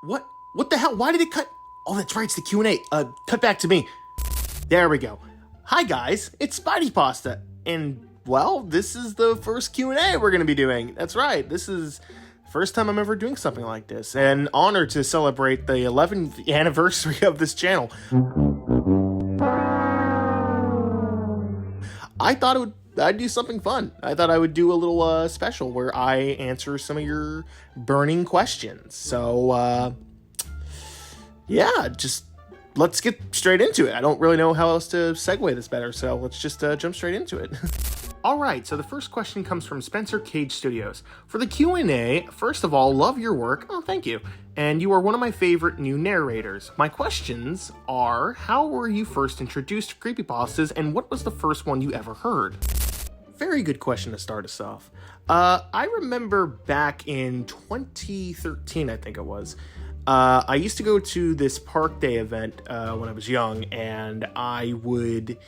What? What the hell? Why did it cut? Oh, that's right, it's the Q&A. Cut back to me. There we go. Hi guys, it's Spideypasta, and well, this is the first Q&A we're gonna be doing. That's right, this is the first time I'm ever doing something like this, and honored to celebrate the 11th anniversary of this channel. I thought I'd do something fun. I thought I would do a little special where I answer some of your burning questions. So, yeah, just let's get straight into it. I don't really know how else to segue this better, so let's just jump straight into it. All right, so the first question comes from Spencer Cage Studios. For the Q&A, first of all, love your work. Oh, thank you. And you are one of my favorite new narrators. My questions are, how were you first introduced to creepypastas, and what was the first one you ever heard? Very good question to start us off. I remember back in 2013, I think it was, I used to go to this Park Day event when I was young, and I would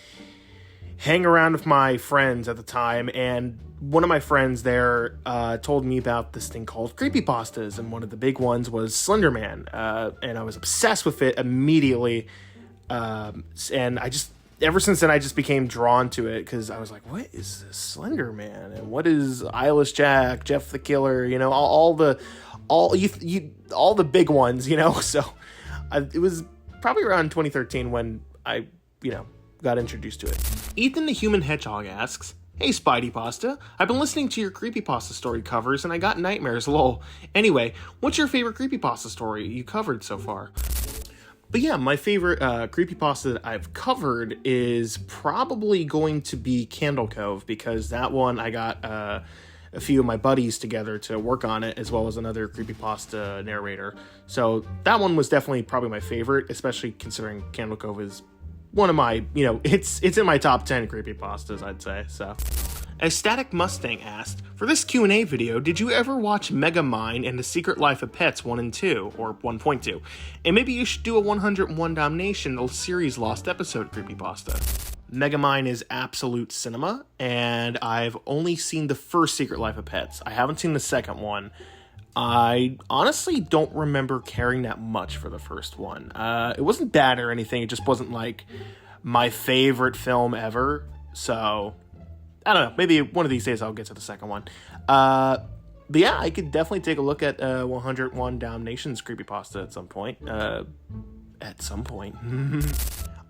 hang around with my friends at the time, and one of my friends there told me about this thing called creepypastas, and one of the big ones was Slender Man, and I was obsessed with it immediately, and ever since then I just became drawn to it, because I was like, what is this Slender Man, and what is Eyeless Jack, Jeff the Killer, you know, all the big ones, you know. So it was probably around 2013 when I, got introduced to it. Ethan the Human Hedgehog asks, hey Spideypasta, I've been listening to your creepypasta story covers and I got nightmares, lol. Anyway, what's your favorite creepypasta story you covered so far? But yeah, my favorite creepypasta that I've covered is probably going to be Candle Cove, because that one I got a few of my buddies together to work on it, as well as another creepypasta narrator. So that one was definitely probably my favorite, especially considering Candle Cove is one of my, it's in my top 10 creepypastas, I'd say, so. As Static Mustang asked, for this Q&A video, did you ever watch Megamind and The Secret Life of Pets 1 and 2, or 1.2? And maybe you should do a 101 Damnation, the series lost episode creepypasta. Megamind is absolute cinema, and I've only seen the first Secret Life of Pets. I haven't seen the second one. I honestly don't remember caring that much for the first one. It wasn't bad or anything, it just wasn't like my favorite film ever, so I don't know, maybe one of these days I'll get to the second one. But yeah, I could definitely take a look at 101 Dalmatians creepypasta at some point.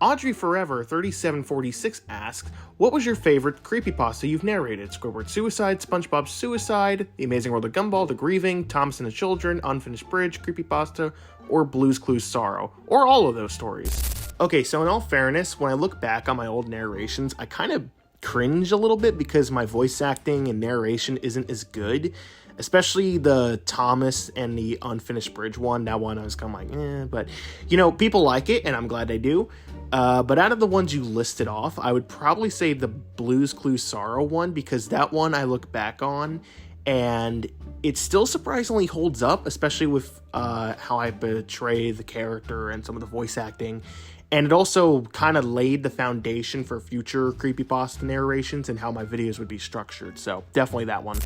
Audrey Forever 3746 asks, what was your favorite creepypasta you've narrated? Squidward Suicide, SpongeBob Suicide, The Amazing World of Gumball, The Grieving, Thomas and the Children, Unfinished Bridge, Creepypasta, or Blue's Clues Sorrow, or all of those stories? Okay, so in all fairness, when I look back on my old narrations, I kind of cringe a little bit because my voice acting and narration isn't as good, especially the Thomas and the Unfinished Bridge one. That one I was kind of like, but people like it, and I'm glad they do. But out of the ones you listed off, I would probably say the Blue's Clues Sorrow one, because that one I look back on and it still surprisingly holds up, especially with how I portray the character and some of the voice acting. And it also kind of laid the foundation for future creepypasta narrations and how my videos would be structured. So definitely that one.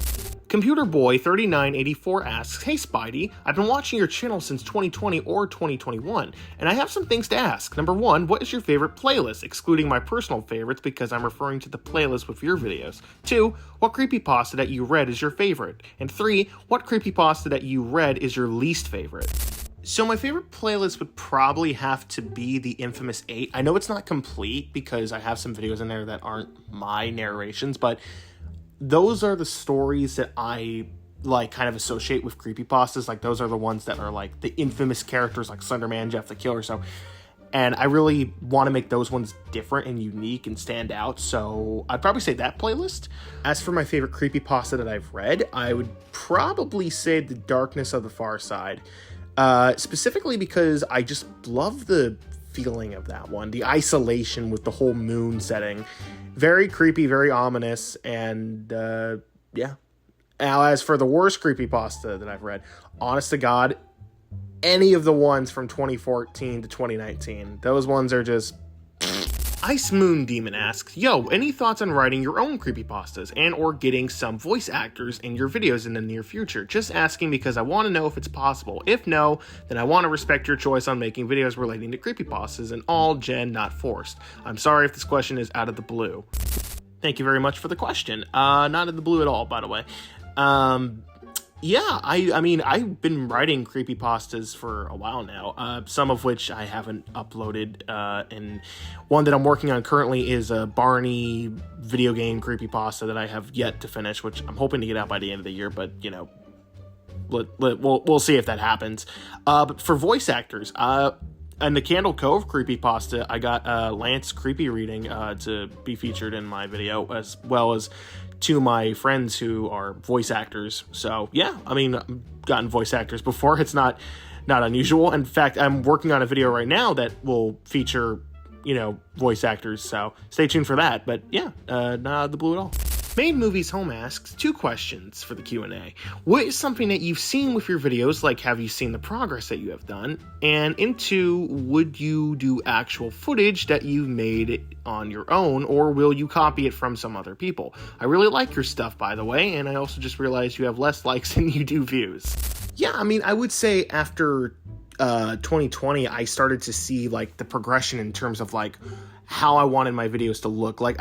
Computer Boy 3984 asks, hey Spidey, I've been watching your channel since 2020 or 2021, and I have some things to ask. Number one, what is your favorite playlist, excluding my personal favorites because I'm referring to the playlist with your videos? 2, what creepypasta that you read is your favorite? And 3, what creepypasta that you read is your least favorite? So my favorite playlist would probably have to be the Infamous 8. I know it's not complete because I have some videos in there that aren't my narrations, but those are the stories that I kind of associate with creepypastas. Like, those are the ones that are like the infamous characters like Slenderman, Jeff the Killer. So, and I really want to make those ones different and unique and stand out. So I'd probably say that playlist. As for my favorite creepypasta that I've read, I would probably say The Darkness of the Far Side. Specifically because I just love the feeling of that one. The isolation with the whole moon setting. Very creepy, very ominous, and yeah. Now, as for the worst creepypasta that I've read, honest to God, any of the ones from 2014 to 2019, those ones are just Ice Moon Demon asks, yo, any thoughts on writing your own creepypastas and or getting some voice actors in your videos in the near future? Just asking because I want to know if it's possible. If no, then I want to respect your choice on making videos relating to creepypastas and all gen, not forced. I'm sorry if this question is out of the blue. Thank you very much for the question. Not in the blue at all, by the way. Yeah, I mean, I've been writing creepypastas for a while now, some of which I haven't uploaded, and one that I'm working on currently is a Barney video game creepypasta that I have yet to finish, which I'm hoping to get out by the end of the year, but, you know, we'll see if that happens. But for voice actors, in the Candle Cove creepypasta, I got Lance Creepy Reading to be featured in my video, as well as to my friends who are voice actors. So yeah, I mean, I've gotten voice actors before. It's not unusual. In fact, I'm working on a video right now that will feature, you know, voice actors. So stay tuned for that. But yeah, not out of the blue at all. Made Movies Home asks 2 questions for the Q&A. What is something that you've seen with your videos, like have you seen the progress that you have done? And into, would you do actual footage that you've made on your own, or will you copy it from some other people? I really like your stuff, by the way, and I also just realized you have less likes than you do views. Yeah, I mean, I would say after 2020, I started to see like the progression in terms of like how I wanted my videos to look. Like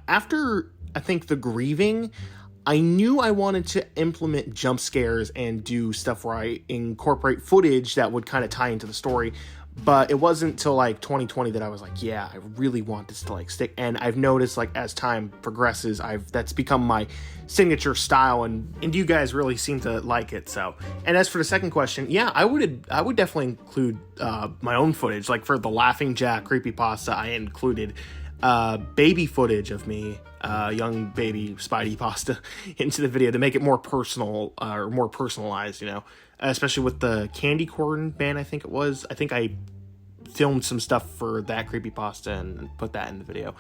after I think the grieving, I knew I wanted to implement jump scares and do stuff where I incorporate footage that would kind of tie into the story. But it wasn't until like 2020 that I was like, yeah, I really want this to like stick. And I've noticed like as time progresses, that's become my signature style, and you guys really seem to like it. So, and as for the second question, yeah, I would definitely include my own footage. Like for the Laughing Jack creepypasta, I included baby footage of me, young baby Spideypasta, into the video to make it more personal, or more personalized, you know, especially with the Candy Corn band, I think it was. I think I filmed some stuff for that creepypasta and put that in the video.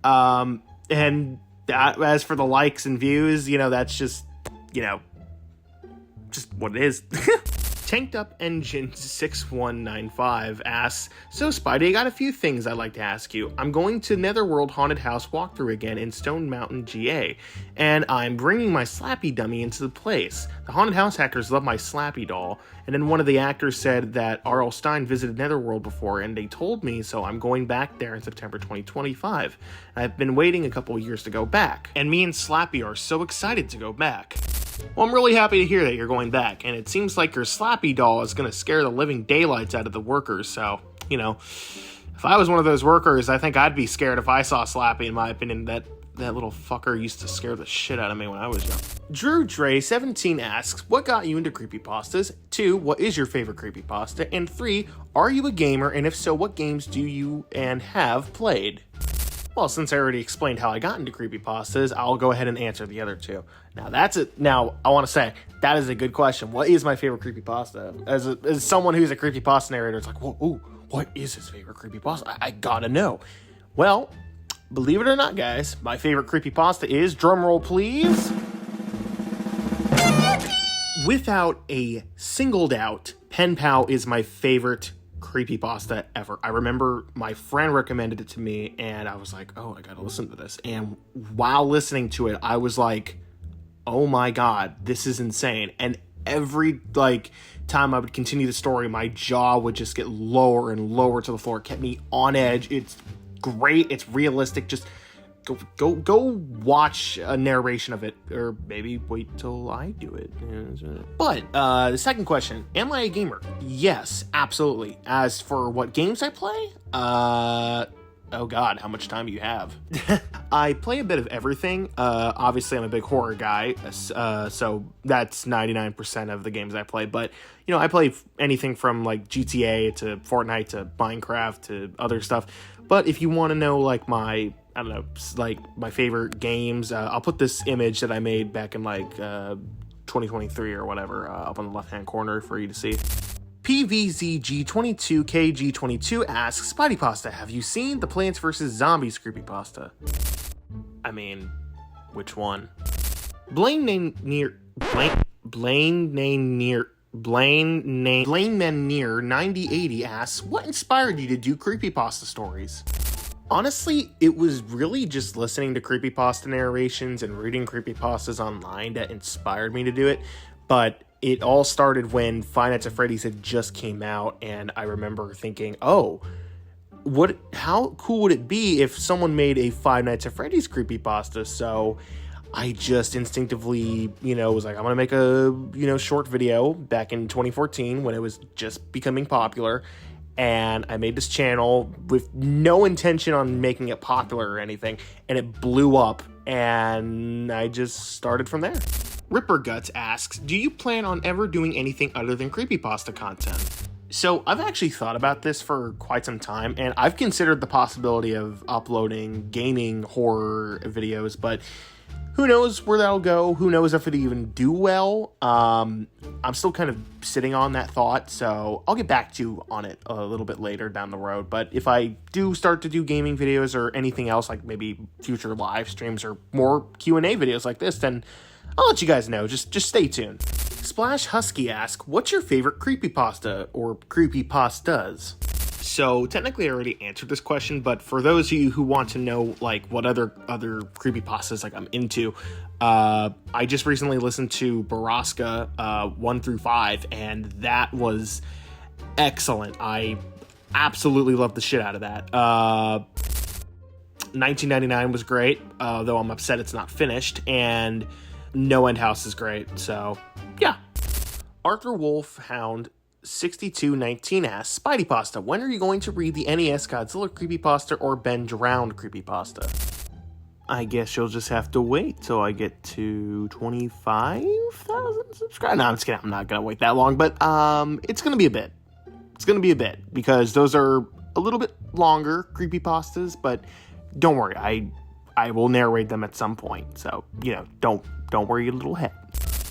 And as for the likes and views, you know, that's just, you know, just what it is. Tanked Up Engine 6195 asks, so Spidey, I got a few things I'd like to ask you. I'm going to Netherworld Haunted House walkthrough again in Stone Mountain, GA, and I'm bringing my Slappy dummy into the place. The Haunted House actors love my Slappy doll, and then one of the actors said that R.L. Stine visited Netherworld before, and they told me, so I'm going back there in September 2025. I've been waiting a couple years to go back, and me and Slappy are so excited to go back. Well, I'm really happy to hear that you're going back, and it seems like your Slappy doll is going to scare the living daylights out of the workers, so, you know, if I was one of those workers, I think I'd be scared if I saw Slappy, in my opinion. That little fucker used to scare the shit out of me when I was young. Drew Dre 17 asks, what got you into creepypastas? 2, what is your favorite creepypasta? And 3, are you a gamer, and if so, what games do you and have played? Well, since I already explained how I got into creepypastas, I'll go ahead and answer the other 2. Now, that's it. Now, I want to say, that is a good question. What is my favorite creepypasta? As someone who's a creepypasta narrator, it's like, whoa, ooh, what is his favorite creepypasta? I gotta know. Well, believe it or not, guys, my favorite creepypasta is, drumroll please, without a single doubt, Pen Pal is my favorite creepypasta ever. I remember my friend recommended it to me, and I was like, oh, I gotta listen to this. And while listening to it, I was like, oh my god, this is insane. And every time I would continue the story, my jaw would just get lower and lower to the floor. It kept me on edge. It's great. It's realistic. Just go watch a narration of it, or maybe wait till I do it. But the second question, am I a gamer? Yes, absolutely. As for what games I play, oh god, how much time do you have? I play a bit of everything. Obviously I'm a big horror guy, so that's 99% of the games I play. But, you know, I play anything from like GTA to Fortnite to Minecraft to other stuff. But if you want to know like my favorite games, I'll put this image that I made back in like 2023 or whatever up on the left hand corner for you to see. PVZG22KG22 asks, Spideypasta, have you seen the Plants vs. Zombies creepypasta? I mean, which one? Blaine Manier 9080 asks, what inspired you to do creepypasta stories? Honestly, it was really just listening to creepypasta narrations and reading creepypastas online that inspired me to do it. But it all started when Five Nights at Freddy's had just came out, and I remember thinking, oh, how cool would it be if someone made a Five Nights at Freddy's creepypasta? So I just instinctively, was like, I'm going to make a, short video back in 2014 when it was just becoming popular. And I made this channel with no intention on making it popular or anything. And it blew up. And I just started from there. Ripper Guts asks, do you plan on ever doing anything other than creepypasta content? So I've actually thought about this for quite some time, and I've considered the possibility of uploading gaming horror videos, but who knows where that'll go? Who knows if it'll even do well? I'm still kind of sitting on that thought, so I'll get back to you on it a little bit later down the road. But if I do start to do gaming videos or anything else, like maybe future live streams or more Q&A videos like this, then I'll let you guys know. Just stay tuned. Splash Husky asks, what's your favorite creepypasta or creepypastas? So technically I already answered this question, but for those of you who want to know like what other creepypastas like I'm into, I just recently listened to Baraska 1 through 5, and that was excellent. I absolutely loved the shit out of that. 1999 was great, though I'm upset it's not finished, and No End House is great, so yeah. Arthur Wolfhound 6219 asks, Spideypasta, when are you going to read the NES Godzilla creepypasta or Ben Drowned creepypasta? I guess you'll just have to wait till I get to 25,000 subscribers. No, I'm just kidding. I'm not going to wait that long, but it's going to be a bit. It's going to be a bit, because those are a little bit longer creepypastas, but don't worry. I will narrate them at some point, so, don't worry your little head.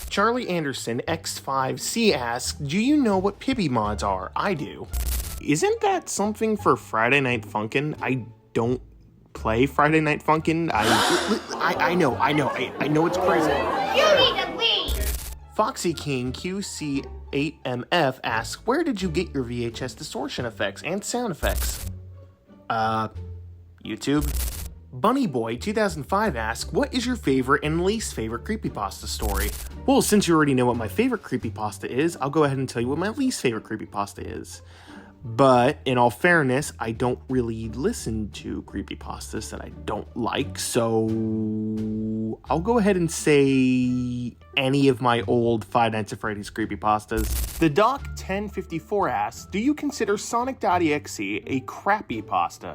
Charlie Anderson X5C asks, do you know what Pibby mods are? I do. Isn't that something for Friday Night Funkin'? I don't play Friday Night Funkin'. I know it's crazy. You need to leave! Foxy King QC8MF asks, where did you get your VHS distortion effects and sound effects? YouTube. Bunny Boy 2005 asks, what is your favorite and least favorite creepypasta story? Well, since you already know what my favorite creepypasta is, I'll go ahead and tell you what my least favorite creepypasta is. But in all fairness, I don't really listen to creepypastas that I don't like, so I'll go ahead and say any of my old Five Nights at Freddy's creepypastas. The Doc 1054 asks, do you consider Sonic.exe a crappy pasta?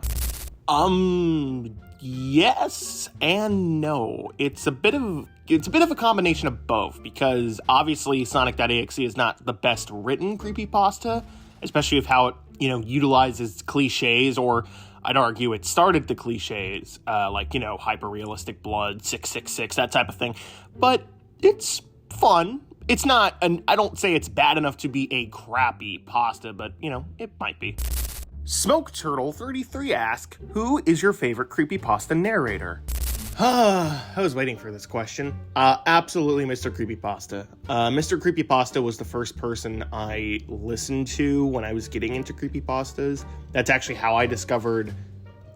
Yes and no. It's a bit of a combination of both, because obviously Sonic.exe is not the best written creepypasta, especially with how it, utilizes cliches, or I'd argue it started the cliches, like, hyper-realistic blood, 666, that type of thing. But it's fun. It's not, I don't say it's bad enough to be a crappy pasta, but, it might be. Smoke Turtle 33 asks, who is your favorite creepypasta narrator? I was waiting for this question. Absolutely Mr. Creepypasta. Mr. Creepypasta was the first person I listened to when I was getting into creepypastas. That's actually how I discovered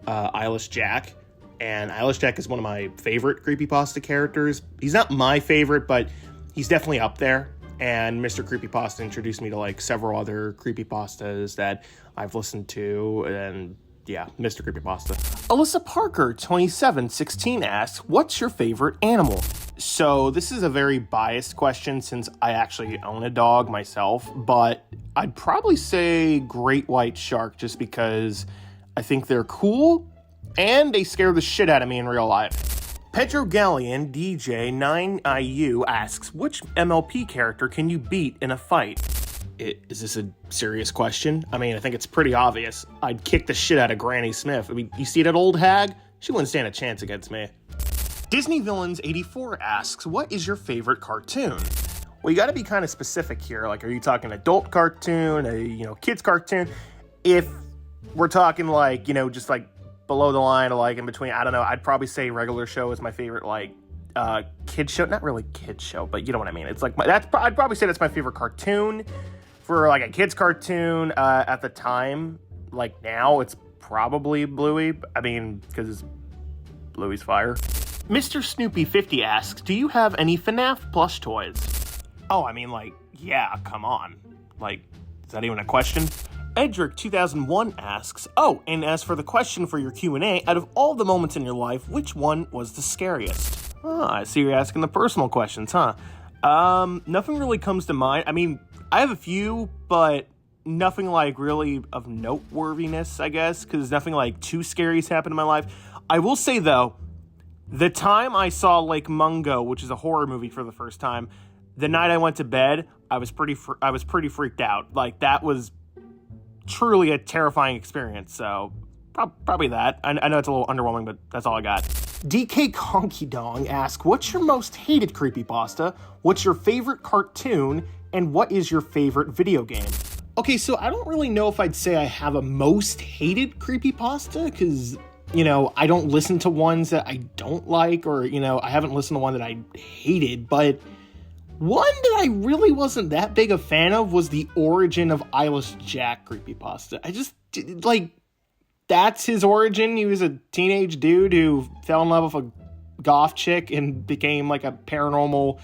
Eyeless Jack. And Eyeless Jack is one of my favorite creepypasta characters. He's not my favorite, but he's definitely up there. And Mr. Creepypasta introduced me to like several other creepypastas that I've listened to, and yeah, Mr. Creepypasta. Alyssa Parker 2716 asks, what's your favorite animal? So this is a very biased question since I actually own a dog myself, but I'd probably say great white shark just because I think they're cool and they scare the shit out of me in real life. Pedro Galleon DJ9IU asks, which MLP character can you beat in a fight? Is this a serious question? I mean, I think it's pretty obvious. I'd kick the shit out of Granny Smith. I mean, you see that old hag? She wouldn't stand a chance against me. Disney Villains 84 asks, what is your favorite cartoon? Well, you gotta be kind of specific here. Like, are you talking adult cartoon, a, kids cartoon? If we're talking like, just like below the line or like in between, I don't know, I'd probably say Regular Show is my favorite, like, kid show. Not really kid show, but you know what I mean. It's like, I'd probably say that's my favorite cartoon. For like a kid's cartoon at the time, like now, it's probably Bluey. I mean, because Bluey's fire. Mr. Snoopy50 asks, do you have any FNAF plush toys? Oh, I mean, like, yeah, come on. Like, is that even a question? Edric2001 asks, oh, and as for the question for your Q&A, out of all the moments in your life, which one was the scariest? Oh, I see you're asking the personal questions, huh? Nothing really comes to mind. I mean, I have a few, but nothing like really of noteworthiness, I guess, because nothing like too scary has happened in my life. I will say, though, the time I saw Lake Mungo, which is a horror movie for the first time, the night I went to bed, I was pretty freaked out. Like, that was truly a terrifying experience, so probably that. I know it's a little underwhelming, but that's all I got. DK Conky Dong asks, what's your most hated creepypasta? What's your favorite cartoon? And what is your favorite video game? Okay, so I don't really know if I'd say I have a most hated creepypasta, because, you know, I don't listen to ones that I don't like, or, you know, I haven't listened to one that I hated, but one that I really wasn't that big a fan of was the origin of Eyeless Jack creepypasta. I just, like, that's his origin. He was a teenage dude who fell in love with a goth chick and became, like, a paranormal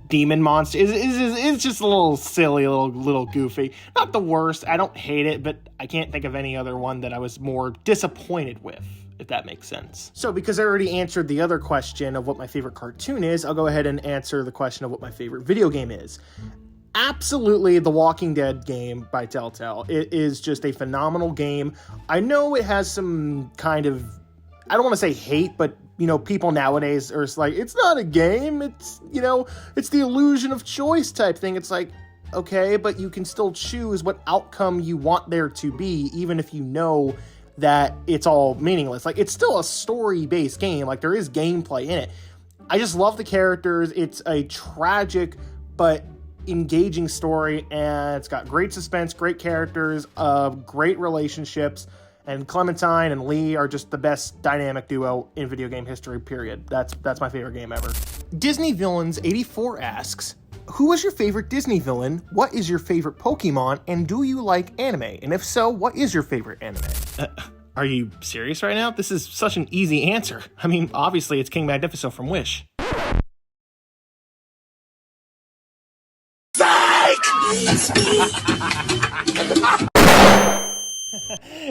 demon monster. It's just a little silly, a little goofy. Not the worst. I don't hate it, but I can't think of any other one that I was more disappointed with, if that makes sense. So because I already answered the other question of what my favorite cartoon is, I'll go ahead and answer the question of what my favorite video game is. Absolutely, The Walking Dead game by Telltale. It is just a phenomenal game. I know it has some kind of, I don't want to say hate, but, you know, people nowadays are like, it's not a game, it's, you know, it's the illusion of choice type thing. It's like, okay, but you can still choose what outcome you want there to be, even if you know that it's all meaningless. Like, it's still a story-based game. Like, there is gameplay in it. I just love the characters. It's a tragic but engaging story, and it's got great suspense, great characters, great relationships, and Clementine and Lee are just the best dynamic duo in video game history, period. That's my favorite game ever. Disney Villains 84 asks, who was your favorite Disney villain? What is your favorite Pokemon? And do you like anime? And if so, what is your favorite anime? Are you serious right now? This is such an easy answer. I mean, obviously it's King Magnifico from Wish.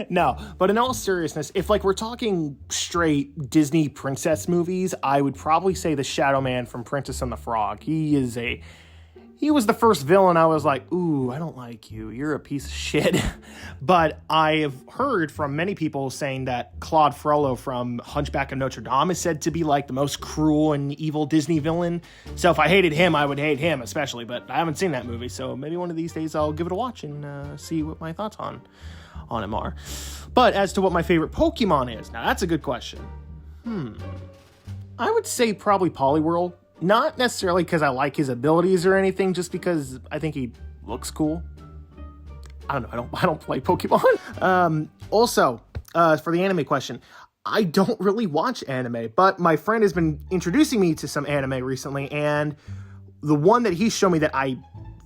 No, but in all seriousness, if like we're talking straight Disney princess movies, I would probably say the Shadow Man from Princess and the Frog. He was the first villain I was like, ooh, I don't like you. You're a piece of shit. But I have heard from many people saying that Claude Frollo from Hunchback of Notre Dame is said to be like the most cruel and evil Disney villain. So if I hated him, I would hate him especially. But I haven't seen that movie, so maybe one of these days I'll give it a watch and see what my thoughts on him are. But as to what my favorite Pokemon is, now that's a good question. I would say probably Poliwhirl. Not necessarily because I like his abilities or anything, just because I think he looks cool. I don't know. I don't play Pokemon. Also, for the anime question, I don't really watch anime, but my friend has been introducing me to some anime recently, and the one that he showed me that I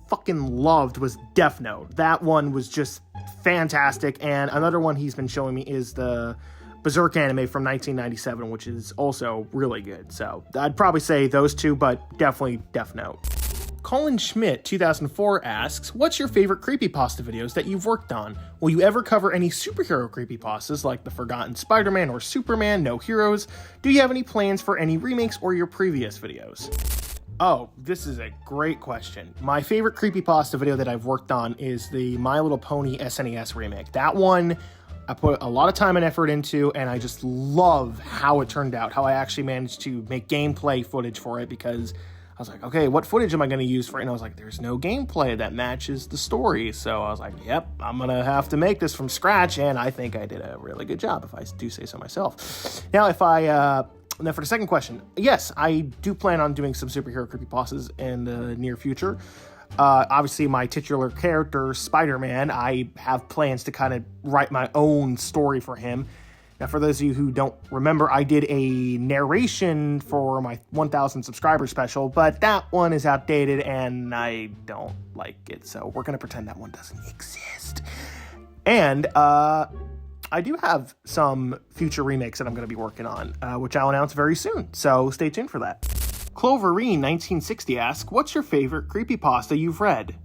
fucking loved was Death Note. That one was just fantastic, and another one he's been showing me is the Berserk anime from 1997, which is also really good. So I'd probably say those two, but definitely Death Note. Colin Schmidt 2004 asks, what's your favorite creepypasta videos that you've worked on? Will you ever cover any superhero creepypastas like the Forgotten Spider-Man or Superman No Heroes? Do you have any plans for any remakes or your previous videos? Oh, this is a great question. My favorite creepypasta video that I've worked on is the My Little Pony SNES remake. That one I put a lot of time and effort into, and I just love how it turned out, how I actually managed to make gameplay footage for it, because I was like, okay, what footage am I going to use for it? And I was like, there's no gameplay that matches the story. So I was like, yep, I'm going to have to make this from scratch, and I think I did a really good job, if I do say so myself. Now, now for the second question, yes, I do plan on doing some superhero creepypastas in the near future. Obviously, my titular character, Spider-Man, I have plans to kind of write my own story for him. Now, for those of you who don't remember, I did a narration for my 1,000 subscriber special, but that one is outdated and I don't like it, so we're going to pretend that one doesn't exist. And I do have some future remakes that I'm going to be working on, which I'll announce very soon, so stay tuned for that. Cloverine1960 asks, what's your favorite creepypasta you've read?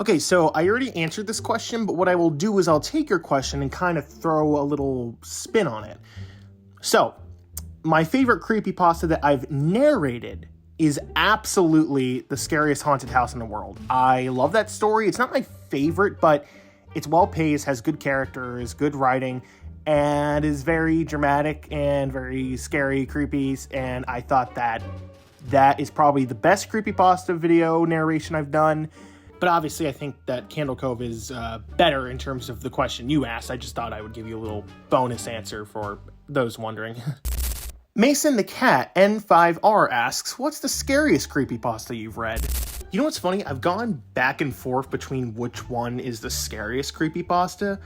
Okay, so I already answered this question, but what I will do is I'll take your question and kind of throw a little spin on it. So, my favorite creepypasta that I've narrated is absolutely The Scariest Haunted House in the World. I love that story. It's not my favorite, but it's well-paced, has good characters, good writing, and is very dramatic and very scary, creepy, and I thought that is probably the best creepypasta video narration I've done. But obviously, I think that Candle Cove is better in terms of the question you asked. I just thought I would give you a little bonus answer for those wondering. Mason the Cat N5R asks, what's the scariest creepypasta you've read? You know what's funny? I've gone back and forth between which one is the scariest creepypasta,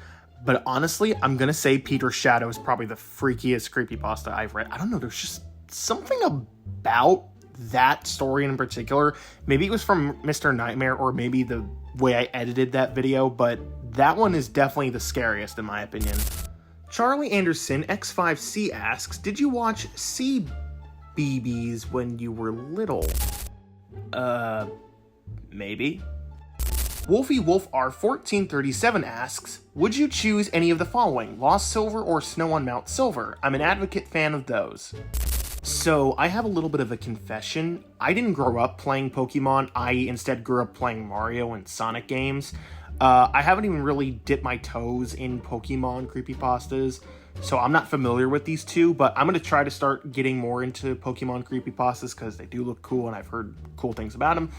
but honestly, I'm gonna say Peter's Shadow is probably the freakiest creepypasta I've read. I don't know, there's just something about that story in particular. Maybe it was from Mr. Nightmare, or maybe the way I edited that video, but that one is definitely the scariest in my opinion. Charlie Anderson X5C asks, did you watch Sea BBs when you were little? Maybe. Wolfie Wolf R1437 asks, would you choose any of the following? Lost Silver or Snow on Mount Silver? I'm an advocate fan of those. So, I have a little bit of a confession. I didn't grow up playing Pokemon. I instead grew up playing Mario and Sonic games. I haven't even really dipped my toes in Pokemon creepypastas, so I'm not familiar with these two, but I'm going to try to start getting more into Pokemon creepypastas because they do look cool and I've heard cool things about them.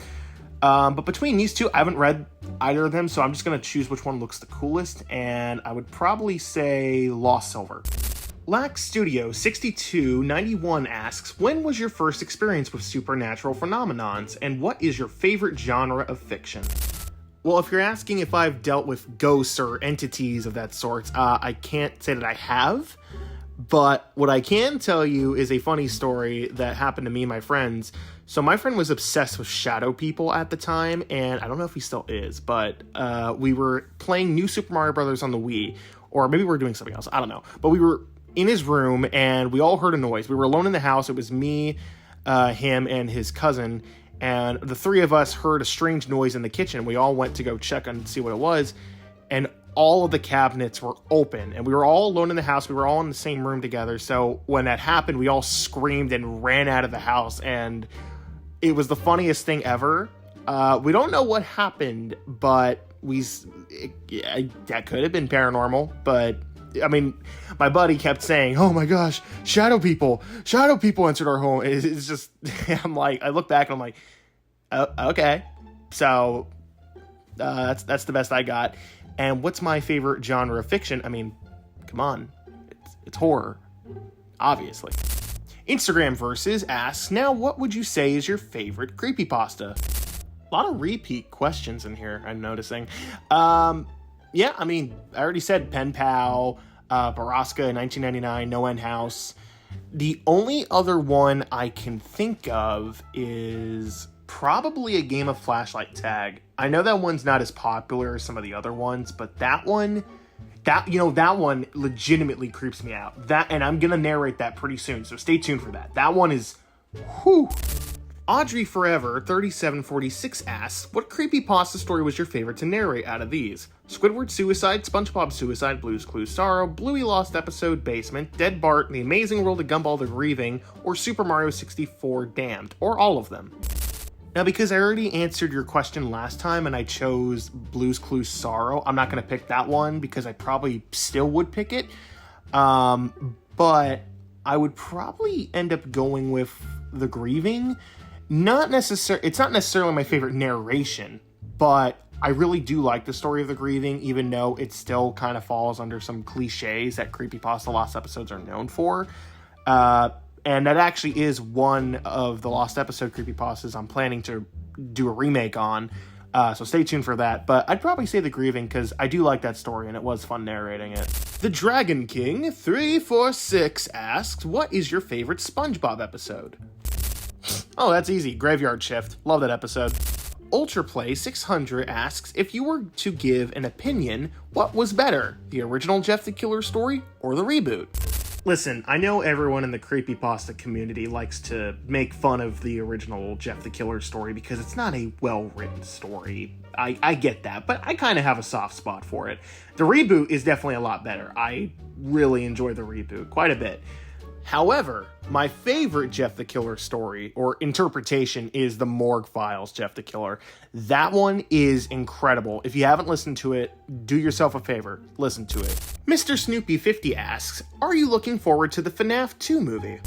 But between these two, I haven't read either of them, so I'm just going to choose which one looks the coolest, and I would probably say Lost Silver. Lax Studio 6291 asks, when was your first experience with supernatural phenomenons, and what is your favorite genre of fiction? Well, if you're asking if I've dealt with ghosts or entities of that sort, I can't say that I have, but what I can tell you is a funny story that happened to me and my friends. So my friend was obsessed with shadow people at the time, and I don't know if he still is, but we were playing New Super Mario Bros. On the Wii, or maybe we were doing something else, I don't know, but we were in his room, and we all heard a noise. We were alone in the house. It was me, him, and his cousin, and the three of us heard a strange noise in the kitchen. We all went to go check and see what it was, and all of the cabinets were open, and we were all alone in the house. We were all in the same room together, so when that happened, we all screamed and ran out of the house, and it was the funniest thing ever. We don't know what happened, but that could have been paranormal, but I mean, my buddy kept saying, oh my gosh, shadow people entered our home. It's just, I'm like, I look back and I'm like, oh, okay. So, that's the best I got. And what's my favorite genre of fiction? I mean, come on, it's horror, obviously. Instagram Versus asks, now what would you say is your favorite creepypasta? A lot of repeat questions in here, I'm noticing. Yeah, I mean, I already said Pen Pal, Baraska in 1999, No End House. The only other one I can think of is probably a game of flashlight tag. I know that one's not as popular as some of the other ones, but that one legitimately creeps me out. And I'm gonna narrate that pretty soon, so stay tuned for that. That one is, whew. Audrey Forever 3746 asks, what creepypasta story was your favorite to narrate out of these? Squidward Suicide, SpongeBob Suicide, Blue's Clues Sorrow, Bluey Lost Episode Basement, Dead Bart, The Amazing World of Gumball the Grieving, or Super Mario 64 Damned, or all of them? Now, because I already answered your question last time and I chose Blue's Clues Sorrow, I'm not going to pick that one because I probably still would pick it. But I would probably end up going with The Grieving. It's not necessarily my favorite narration, but I really do like the story of The Grieving, even though it still kind of falls under some cliches that Creepypasta Lost Episodes are known for. And that actually is one of the Lost Episode creepypastas I'm planning to do a remake on. So stay tuned for that. But I'd probably say The Grieving because I do like that story and it was fun narrating it. The Dragon King 346 asks, what is your favorite SpongeBob episode? Oh, that's easy. Graveyard Shift. Love that episode. Ultraplay 600 asks, if you were to give an opinion, what was better, the original Jeff the Killer story or the reboot? Listen, I know everyone in the Creepypasta community likes to make fun of the original Jeff the Killer story because it's not a well-written story. I get that, but I kind of have a soft spot for it. The reboot is definitely a lot better. I really enjoy the reboot quite a bit. However, my favorite Jeff the Killer story or interpretation is the Morgue Files Jeff the Killer. That one is incredible. If you haven't listened to it, do yourself a favor, listen to it. Mr. Snoopy 50 asks, are you looking forward to the FNAF 2 movie?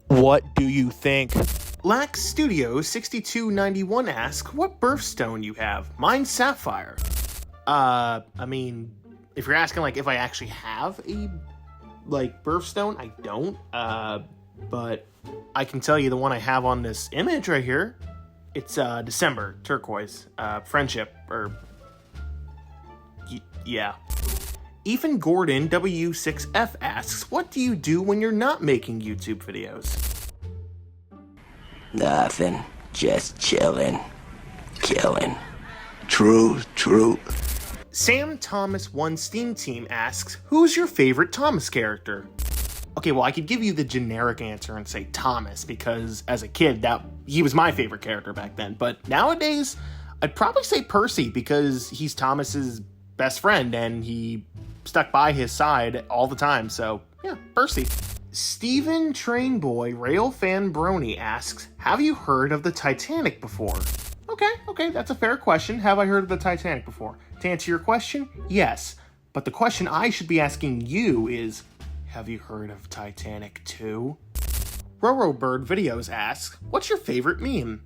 What do you think? Lax Studio 6291 asks, what birthstone you have? Mine's Sapphire. I mean, if you're asking, like, if I actually have a, like, birthstone, I don't. But I can tell you the one I have on this image right here. It's, December, turquoise, friendship, or, yeah. Ethan Gordon W6F asks, what do you do when you're not making YouTube videos? Nothing. Just chillin'. Killin'. True. Sam Thomas 1 Steam Team asks, who's your favorite Thomas character? Okay, well, I could give you the generic answer and say Thomas, because as a kid, he was my favorite character back then. But nowadays, I'd probably say Percy, because he's Thomas's best friend, and he stuck by his side all the time. So, yeah, Percy. Steven Trainboy Railfan Brony asks, have you heard of the Titanic before? Okay, that's a fair question. Have I heard of the Titanic before? To answer your question, yes. But the question I should be asking you is, have you heard of Titanic 2? Roro Bird Videos asks, what's your favorite meme?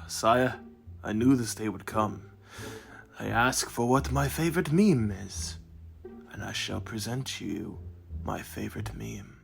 Sire, I knew this day would come. I ask for what my favorite meme is, and I shall present to you my favorite meme.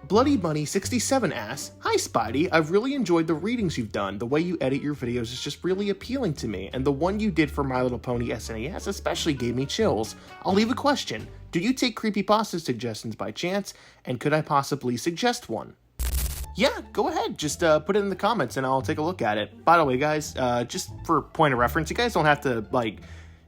Bloody Bunny 67 asks, hi Spidey, I've really enjoyed the readings you've done. The way you edit your videos is just really appealing to me, and the one you did for My Little Pony SNES especially gave me chills. I'll leave a question. Do you take Creepypasta suggestions by chance, and could I possibly suggest one? Yeah, go ahead. Just put it in the comments and I'll take a look at it. By the way, guys, just for point of reference, you guys don't have to, like,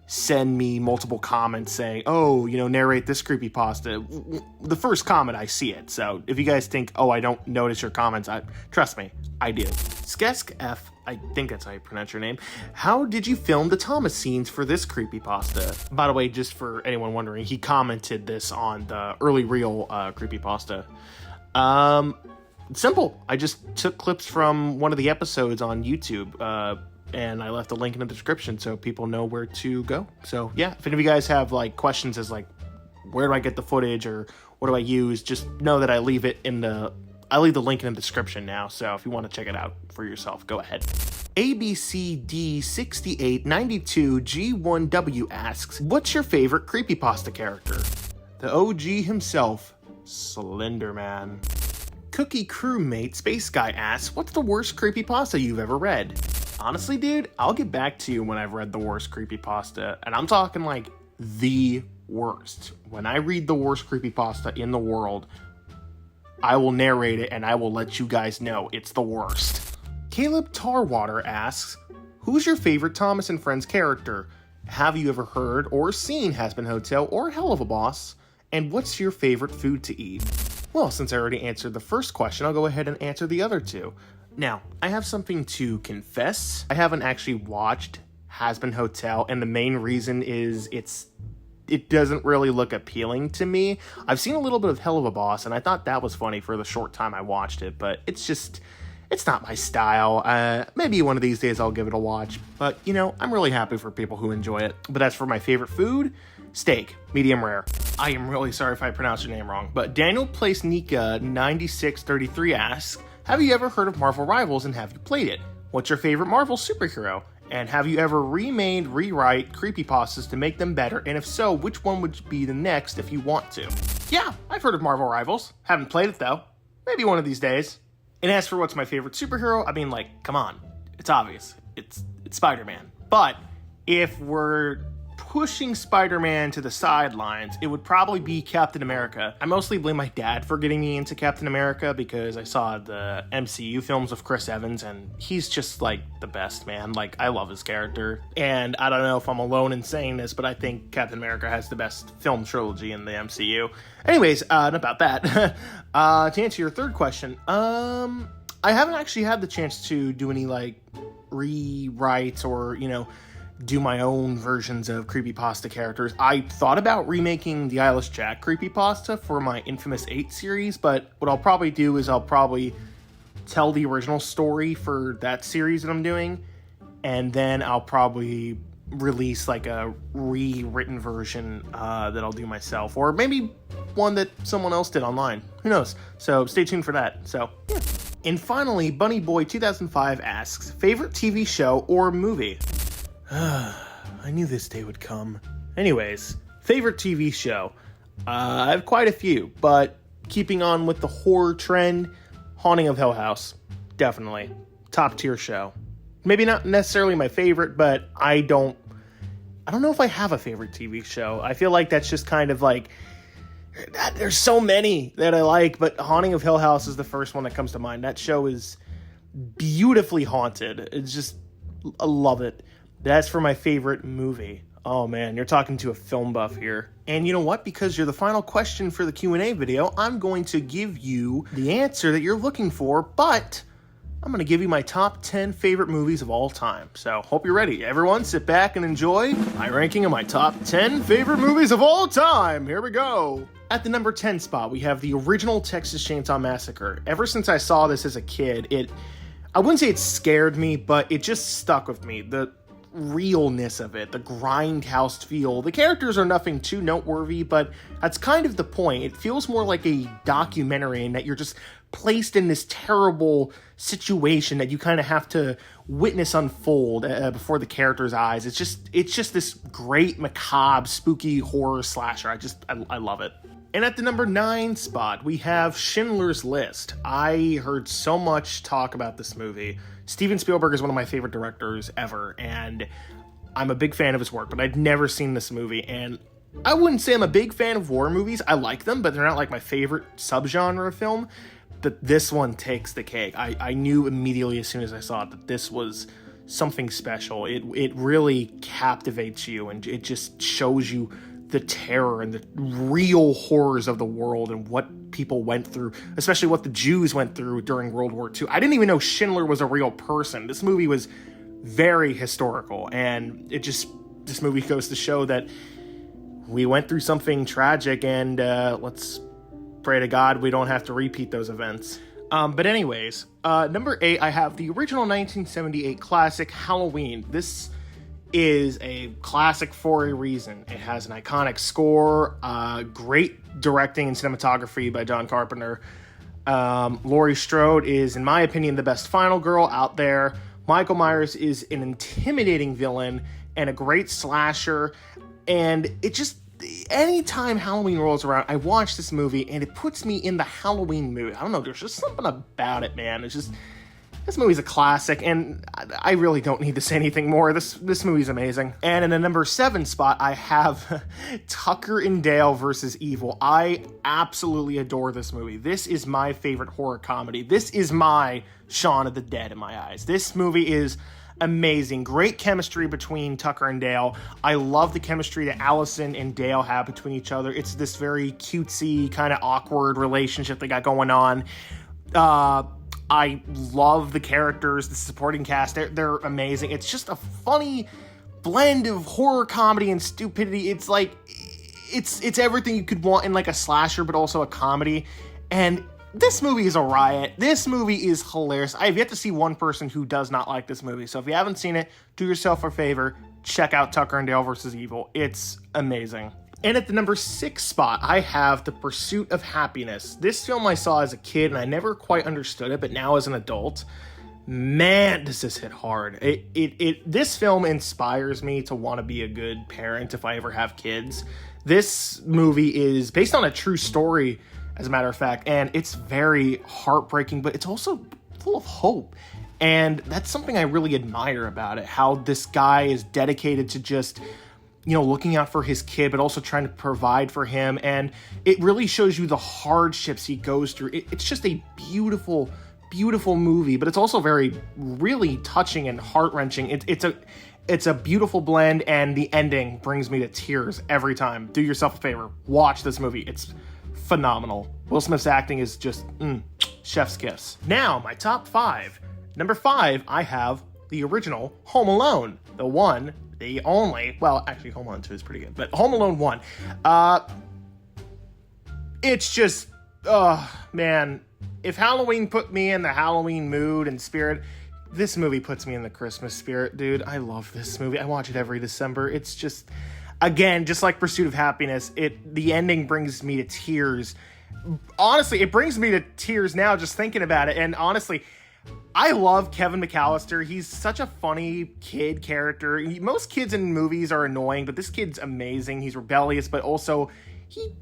send me multiple comments saying, oh, narrate this creepypasta. The first comment, I see it. So if you guys think, oh, I don't notice your comments, trust me, I do. Skesk F, I think that's how you pronounce your name. How did you film the Thomas scenes for this creepypasta? By the way, just for anyone wondering, he commented this on the early real creepypasta. Simple. I just took clips from one of the episodes on YouTube, and I left a link in the description so people know where to go. So yeah, if any of you guys have like questions as like, where do I get the footage or what do I use? Just know that I leave the link in the description now. So if you want to check it out for yourself, go ahead. ABCD6892G1W asks, what's your favorite creepypasta character? The OG himself, Slender Man. Cookie Crewmate Space Guy asks, what's the worst creepypasta you've ever read? Honestly, dude, I'll get back to you when I've read the worst creepypasta, and I'm talking like the worst. When I read the worst creepypasta in the world, I will narrate it and I will let you guys know it's the worst. Caleb Tarwater asks, who's your favorite Thomas and Friends character? Have you ever heard or seen Hazbin Hotel or Hell of a Boss? And what's your favorite food to eat? Well, since I already answered the first question, I'll go ahead and answer the other two. Now, I have something to confess. I haven't actually watched Hazbin Hotel, and the main reason is it doesn't really look appealing to me. I've seen a little bit of Hell of a Boss, and I thought that was funny for the short time I watched it, but it's not my style. Maybe one of these days I'll give it a watch, but, I'm really happy for people who enjoy it. But as for my favorite food, steak, medium rare. I am really sorry if I pronounced your name wrong, but Daniel Place Nika 9633 asks, have you ever heard of Marvel Rivals and have you played it? What's your favorite Marvel superhero? And have you ever remade, rewrite creepypastas to make them better? And if so, which one would be the next if you want to? Yeah, I've heard of Marvel Rivals. Haven't played it though. Maybe one of these days. And as for what's my favorite superhero, I mean, like, come on. It's obvious. It's Spider-Man. But if we're pushing Spider-Man to the sidelines, it would probably be Captain America. I mostly blame my dad for getting me into Captain America because I saw the MCU films of Chris Evans, and he's just, like, the best, man. Like, I love his character. And I don't know if I'm alone in saying this, but I think Captain America has the best film trilogy in the MCU. Anyways, about that. To answer your third question, I haven't actually had the chance to do any, like, rewrites or, do my own versions of creepypasta characters. I thought about remaking the Eyeless Jack creepypasta for my Infamous 8 series, but what I'll probably do is I'll probably tell the original story for that series that I'm doing, and then I'll probably release like a rewritten version that I'll do myself, or maybe one that someone else did online. Who knows? So stay tuned for that. So, yeah. And finally, Bunny Boy 2005 asks, favorite TV show or movie? I knew this day would come. Anyways, favorite TV show. I have quite a few, but keeping on with the horror trend, Haunting of Hill House. Definitely. Top tier show. Maybe not necessarily my favorite, but I don't know if I have a favorite TV show. I feel like that's just kind of like, there's so many that I like, but Haunting of Hill House is the first one that comes to mind. That show is beautifully haunted. It's just, I love it. That's for my favorite movie. Oh man, you're talking to a film buff here. And you know what? Because you're the final question for the Q&A video, I'm going to give you the answer that you're looking for, but I'm going to give you my top 10 favorite movies of all time. So, hope you're ready. Everyone, sit back and enjoy my ranking of my top 10 favorite movies of all time. Here we go. At the number 10 spot, we have the original Texas Chainsaw Massacre. Ever since I saw this as a kid, I wouldn't say it scared me, but it just stuck with me. The realness of it, the grindhouse feel. The characters are nothing too noteworthy, but that's kind of the point. It feels more like a documentary in that you're just placed in this terrible situation that you kind of have to witness unfold before the character's eyes. It's just this great macabre, spooky horror slasher. I love it. And at the number 9 spot, we have Schindler's List. I heard so much talk about this movie. Steven Spielberg is one of my favorite directors ever, and I'm a big fan of his work, but I'd never seen this movie, and I wouldn't say I'm a big fan of horror movies. I like them, but they're not like my favorite subgenre of film. But this one takes the cake. I knew immediately as soon as I saw it that this was something special. It really captivates you, and it just shows you the terror and the real horrors of the world and what people went through, especially what the Jews went through during World War II. I didn't even know Schindler was a real person. This movie was very historical, and this movie goes to show that we went through something tragic, and let's pray to God we don't have to repeat those events. But anyways, number 8, I have the original 1978 classic Halloween. This is a classic for a reason. It has an iconic score, great directing and cinematography by John Carpenter. Laurie Strode is, in my opinion, the best final girl out there. Michael Myers is an intimidating villain and a great slasher. And it just, anytime Halloween rolls around, I watch this movie and it puts me in the Halloween mood. I don't know, there's just something about it, man. It's just, this movie's a classic, and I really don't need to say anything more. This movie's amazing. And in the number 7 spot, I have Tucker and Dale versus Evil. I absolutely adore this movie. This is my favorite horror comedy. This is my Shaun of the Dead in my eyes. This movie is amazing. Great chemistry between Tucker and Dale. I love the chemistry that Allison and Dale have between each other. It's this very cutesy, kind of awkward relationship they got going on. I love the characters, the supporting cast. They're amazing. It's just a funny blend of horror comedy and stupidity. It's like, it's everything you could want in like a slasher, but also a comedy. And this movie is a riot. This movie is hilarious. I have yet to see one person who does not like this movie. So if you haven't seen it, do yourself a favor. Check out Tucker and Dale vs. Evil. It's amazing. And at the number 6 spot, I have The Pursuit of Happiness. This film I saw as a kid, and I never quite understood it, but now as an adult, Man, does this hit hard. This film inspires me to want to be a good parent if I ever have kids. This movie is based on a true story, as a matter of fact, and it's very heartbreaking, but it's also full of hope. And that's something I really admire about it, how this guy is dedicated to just, looking out for his kid, but also trying to provide for him. And it really shows you the hardships he goes through. It's just a beautiful, beautiful movie, but it's also really touching and heart-wrenching. It's a beautiful blend, and the ending brings me to tears every time. Do yourself a favor. Watch this movie. It's phenomenal. Will Smith's acting is just, chef's kiss. Now, my top 5. Number 5, I have the original Home Alone. The one, the only, well, actually Home Alone 2 is pretty good, but Home Alone 1. It's just, man, if Halloween put me in the Halloween mood and spirit, this movie puts me in the Christmas spirit, dude. I love this movie. I watch it every December. It's just, again, just like Pursuit of Happiness, the ending brings me to tears. Honestly, it brings me to tears now just thinking about it, and honestly, I love Kevin McAllister. He's such a funny kid character. Most kids in movies are annoying, but this kid's amazing. He's rebellious, but also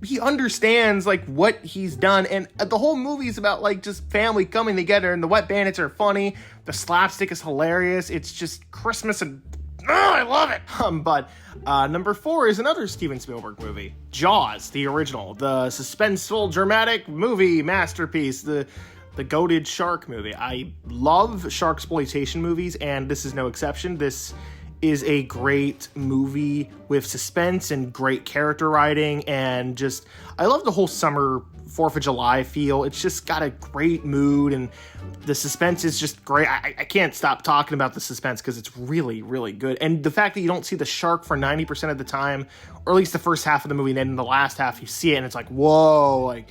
he understands like what he's done. And the whole movie is about like just family coming together, and the Wet Bandits are funny. The slapstick is hilarious. It's just Christmas, and I love it. But number 4 is another Steven Spielberg movie, Jaws, the original, the suspenseful, dramatic movie masterpiece, the goated shark movie. I love sharksploitation movies, and this is no exception. This is a great movie with suspense and great character writing, and just, I love the whole summer 4th of July feel. It's just got a great mood, and the suspense is just great. I can't stop talking about the suspense because it's really, really good. And the fact that you don't see the shark for 90% of the time, or at least the first half of the movie, and then in the last half you see it, and it's like, whoa, like,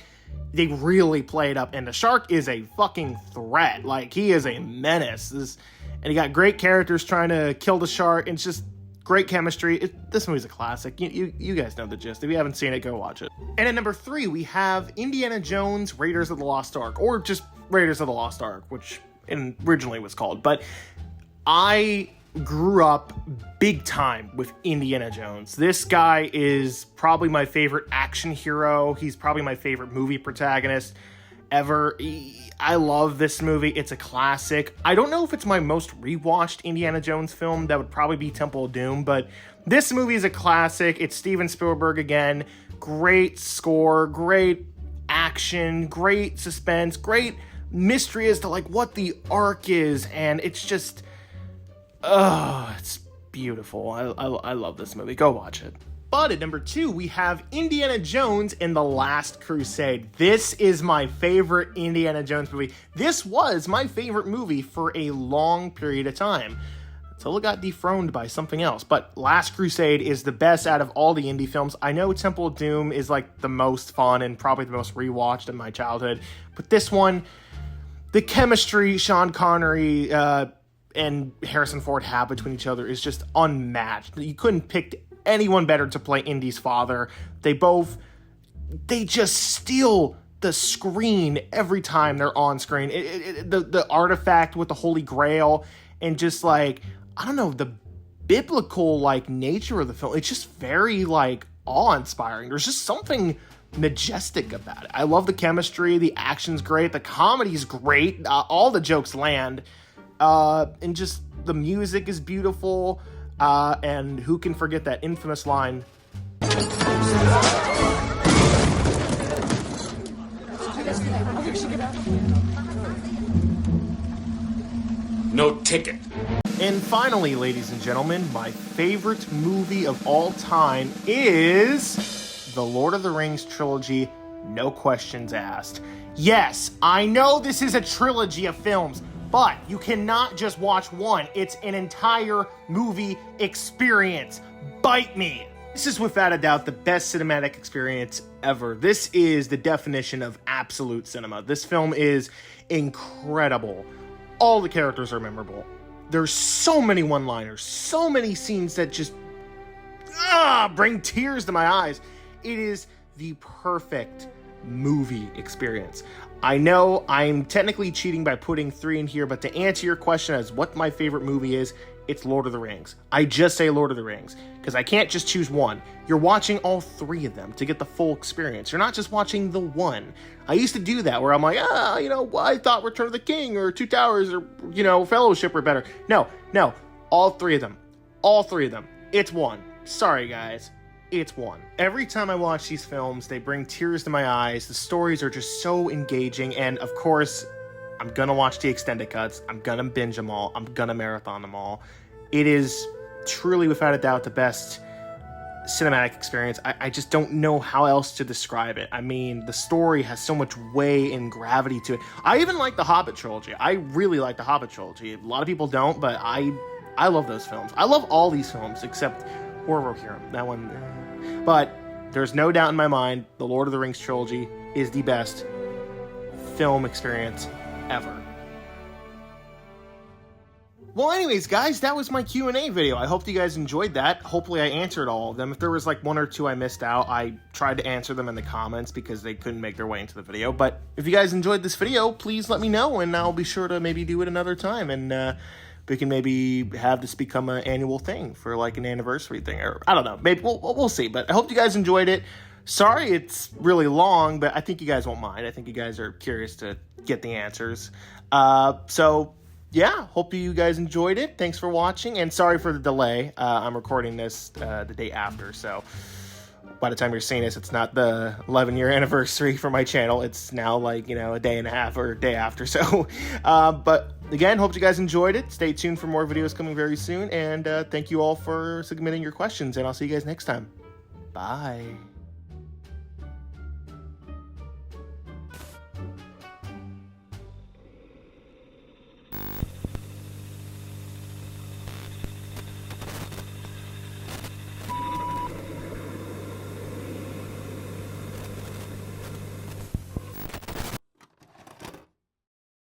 they really play it up, and the shark is a fucking threat. Like, he is a menace. And you got great characters trying to kill the shark, and it's just great chemistry. This movie's a classic. You guys know the gist. If you haven't seen it, go watch it. And at number 3, we have Indiana Jones, Raiders of the Lost Ark, or just Raiders of the Lost Ark, which originally was called. But I grew up big time with Indiana Jones. This guy is probably my favorite action hero. He's probably my favorite movie protagonist ever. I love this movie. It's a classic. I don't know if it's my most rewatched Indiana Jones film. That would probably be Temple of Doom, but this movie is a classic. It's Steven Spielberg again. Great score, great action, great suspense, great mystery as to like what the arc is, and it's just, it's beautiful. I love this movie. Go watch it. But at number 2, we have Indiana Jones and the Last Crusade. This is my favorite Indiana Jones movie. This was my favorite movie for a long period of time, until it got dethroned by something else. But Last Crusade is the best out of all the indie films. I know Temple of Doom is like the most fun and probably the most rewatched in my childhood, but this one, the chemistry Sean Connery and Harrison Ford have between each other is just unmatched. You couldn't pick anyone better to play Indy's father. They just steal the screen every time they're on screen. The artifact with the Holy Grail, and just like, I don't know, the biblical like nature of the film. It's just very like awe-inspiring. There's just something majestic about it. I love the chemistry. The action's great. The comedy's great. All the jokes land. And just the music is beautiful. And who can forget that infamous line? No ticket. And finally, ladies and gentlemen, my favorite movie of all time is the Lord of the Rings trilogy, no questions asked. Yes, I know this is a trilogy of films, but you cannot just watch one. It's an entire movie experience. Bite me. This is without a doubt the best cinematic experience ever. This is the definition of absolute cinema. This film is incredible. All the characters are memorable. There's so many one-liners, so many scenes that just bring tears to my eyes. It is the perfect movie experience. I know I'm technically cheating by putting 3 in here, but to answer your question as what my favorite movie is, it's Lord of the Rings. I just say Lord of the Rings because I can't just choose one. You're watching all 3 of them to get the full experience. You're not just watching the one. I used to do that where I'm like, I thought Return of the King or Two Towers or, Fellowship were better. No, all 3 of them. All 3 of them. It's one. Sorry, guys. It's one. Every time I watch these films, they bring tears to my eyes. The stories are just so engaging, and of course, I'm gonna watch the extended cuts. I'm gonna binge them all. I'm gonna marathon them all. It is truly, without a doubt, the best cinematic experience. I just don't know how else to describe it. I mean, the story has so much weight and gravity to it. I even like the Hobbit trilogy. I really like the Hobbit trilogy. A lot of people don't, but I love those films. I love all these films except War of Rohirrim. That one. But there's no doubt in my mind the Lord of the Rings trilogy is the best film experience ever. Well, anyways, guys, that was my Q&A video. I hope you guys enjoyed that. Hopefully I answered all of them. If there was like 1 or 2 I missed out, I tried to answer them in the comments because they couldn't make their way into the video. But if you guys enjoyed this video, please let me know, and I'll be sure to maybe do it another time. And we can maybe have this become an annual thing for like an anniversary thing, or I don't know. Maybe we'll see. But I hope you guys enjoyed it. Sorry it's really long, but I think you guys won't mind. I think you guys are curious to get the answers. So yeah, hope you guys enjoyed it. Thanks for watching, and sorry for the delay. I'm recording this the day after, so by the time you're seeing this, it's not the 11-year anniversary for my channel. It's now like, a day and a half or a day after. So, but again, hope you guys enjoyed it. Stay tuned for more videos coming very soon. And thank you all for submitting your questions. And I'll see you guys next time. Bye.